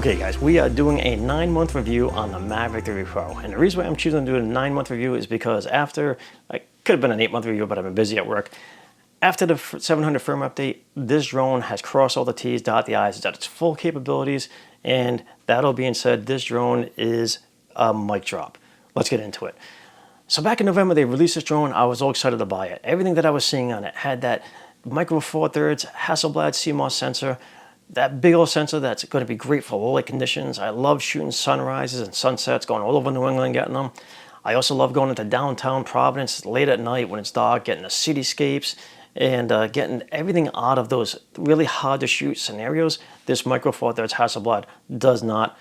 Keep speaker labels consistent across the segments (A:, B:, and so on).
A: Okay guys, we are doing a 9-month review on the Mavic 3 Pro. And the reason why I'm choosing to do a 9-month review is because after, I could have been an 8-month review, but I've been busy at work. After the 700 firmware update, this drone has crossed all the T's, dot the I's, it's at its full capabilities. And that all being said, this drone is a mic drop. Let's get into it. So back in November, they released this drone. I was all excited to buy it. Everything that I was seeing on it had that micro four thirds Hasselblad CMOS sensor, that big old sensor that's going to be great for low light conditions. I love shooting sunrises and sunsets, going all over New England, getting them. I also love going into downtown Providence late at night when it's dark, getting the cityscapes and getting everything out of those really hard to shoot scenarios. This micro four thirds Hasselblad does not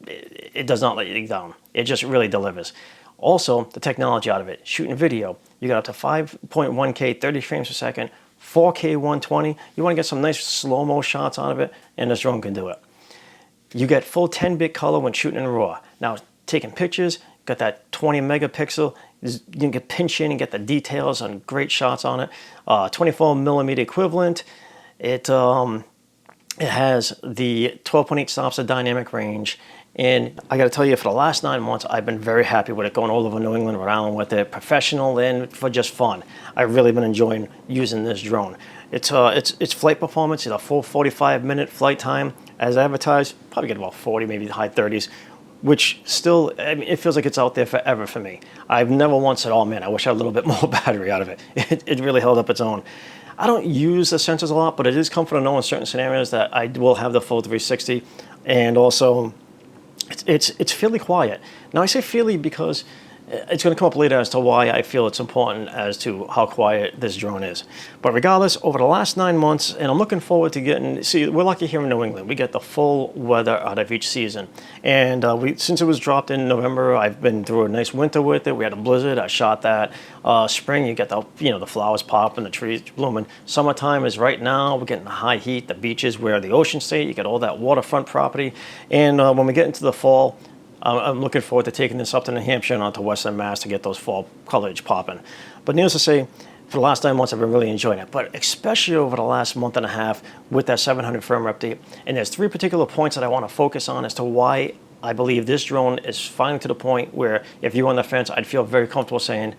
A: let you down. It just really delivers. Also, the technology out of it, shooting video, you got up to 5.1K, 30 frames per second, 4K 120. You want to get some nice slow-mo shots out of it, and this drone can do it. You get full 10-bit color when shooting in RAW. Now, taking pictures, got that 20 megapixel. You can get pinch in and get the details on great shots on it. 24 millimeter equivalent. It has the 12.8 stops of dynamic range. And I got to tell you, for the last 9 months, I've been very happy with it, going all over New England, Rhode Island with it, professional and for just fun. I've really been enjoying using this drone. It's flight performance, it's a full 45-minute flight time. As advertised, probably get about 40, maybe high 30s, which still, I mean, it feels like it's out there forever for me. I've never once said, oh man, I wish I had a little bit more battery out of it. It really held up its own. I don't use the sensors a lot, but it is comforting to know in certain scenarios that I will have the full 360, and also it's fairly quiet. Now I say fairly because it's going to come up later as to why I feel it's important as to how quiet this drone is. But regardless, over the last 9 months, and I'm looking forward to getting, see, we're lucky here in New England. We get the full weather out of each season. And since it was dropped in November, I've been through a nice winter with it. We had a blizzard, I shot that. Spring, you get the, the flowers popping, the trees blooming. Summertime is right now, we're getting the high heat, the beaches where the ocean state, you get all that waterfront property. And when we get into the fall, I'm looking forward to taking this up to New Hampshire and onto Western Mass to get those fall colors popping. But needless to say, for the last 9 months, I've been really enjoying it. But especially over the last month and a half with that 700 firmware update. And there's 3 particular points that I want to focus on as to why I believe this drone is finally to the point where if you're on the fence, I'd feel very comfortable saying,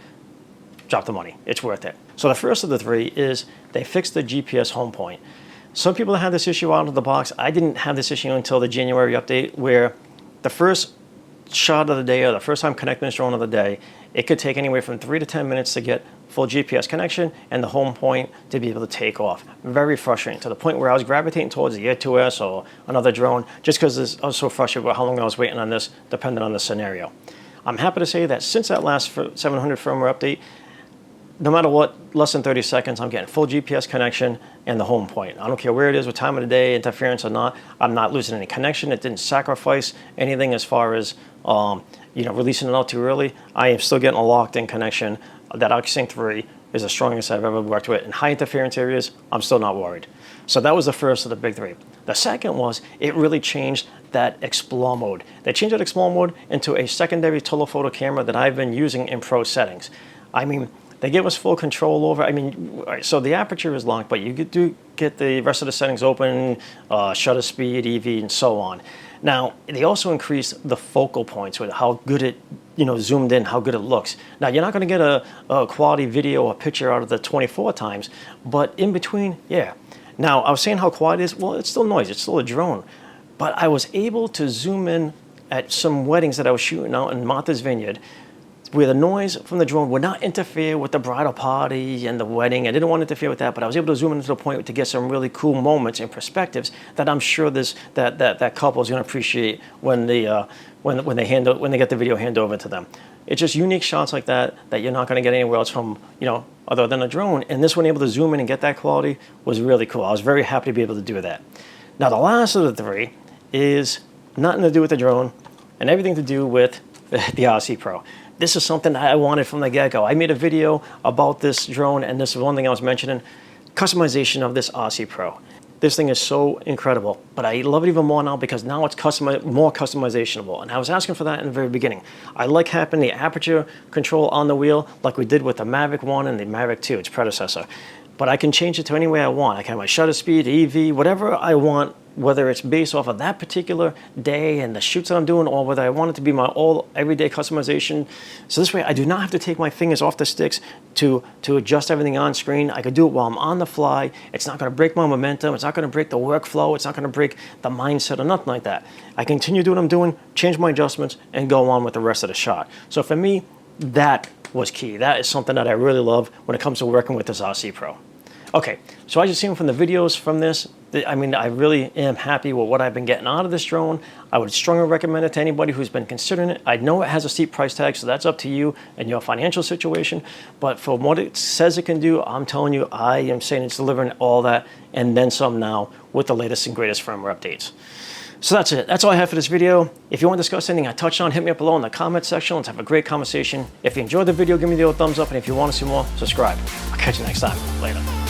A: drop the money, it's worth it. So the first of the 3 is they fixed the GPS home point. Some people have this issue out of the box. I didn't have this issue until the January update, where the first shot of the day, or the first time connecting this drone of the day, it could take anywhere from 3 to 10 minutes to get full GPS connection and the home point to be able to take off. Very frustrating, to the point where I was gravitating towards the Air 2S or another drone just because I was so frustrated with how long I was waiting on this, depending on the scenario. I'm happy to say that since that last 700 firmware update, no matter what, less than 30 seconds, I'm getting full GPS connection and the home point. I don't care where it is, what time of the day, interference or not, I'm not losing any connection. It didn't sacrifice anything as far as releasing it out too early. I am still getting a locked in connection, that OxySync 3, is the strongest I've ever worked with. In high interference areas, I'm still not worried. So that was the first of the big three. The second was it really changed that Explore mode. They changed that Explore mode into a secondary telephoto camera that I've been using in pro settings. I mean, they give us full control over, so the aperture is locked, but you do get the rest of the settings open, shutter speed, EV, and so on. Now, they also increased the focal points with how good it, zoomed in, how good it looks. Now, you're not going to get a quality video or picture out of the 24 times, but in between, yeah. Now, I was saying how quiet it is. Well, it's still noise. It's still a drone. But I was able to zoom in at some weddings that I was shooting out in Martha's Vineyard where the noise from the drone would not interfere with the bridal party and the wedding. I didn't want to interfere with that, but I was able to zoom in to the point to get some really cool moments and perspectives that I'm sure that couple is going to appreciate when they get the video handed over to them. It's just unique shots like that you're not going to get anywhere else from, other than a drone. And this one able to zoom in and get that quality was really cool. I was very happy to be able to do that. Now, the last of the three is nothing to do with the drone and everything to do with the RC Pro. This is something that I wanted from the get-go. I made a video about this drone, and this is one thing I was mentioning, customization of this RC Pro. This thing is so incredible, but I love it even more now because now it's more customizable. And I was asking for that in the very beginning. I like having the aperture control on the wheel like we did with the Mavic 1 and the Mavic 2, its predecessor. But I can change it to any way I want. I can have my shutter speed, EV, whatever I want, whether it's based off of that particular day and the shoots that I'm doing, or whether I want it to be my all everyday customization. So this way I do not have to take my fingers off the sticks to adjust everything on screen. I could do it while I'm on the fly. It's not going to break my momentum. It's not going to break the workflow. It's not going to break the mindset or nothing like that. I continue doing what I'm doing, change my adjustments, and go on with the rest of the shot. So for me, that was key. That is something that I really love when it comes to working with this RC Pro. Okay, so as you've seen from the videos from this, I really am happy with what I've been getting out of this drone. I would strongly recommend it to anybody who's been considering it. I know it has a steep price tag, so that's up to you and your financial situation. But for what it says it can do, I'm telling you, I am saying it's delivering all that and then some now with the latest and greatest firmware updates. So that's it. That's all I have for this video. If you want to discuss anything I touched on, hit me up below in the comment section. Let's have a great conversation. If you enjoyed the video, give me the old thumbs up. And if you want to see more, subscribe. I'll catch you next time. Later.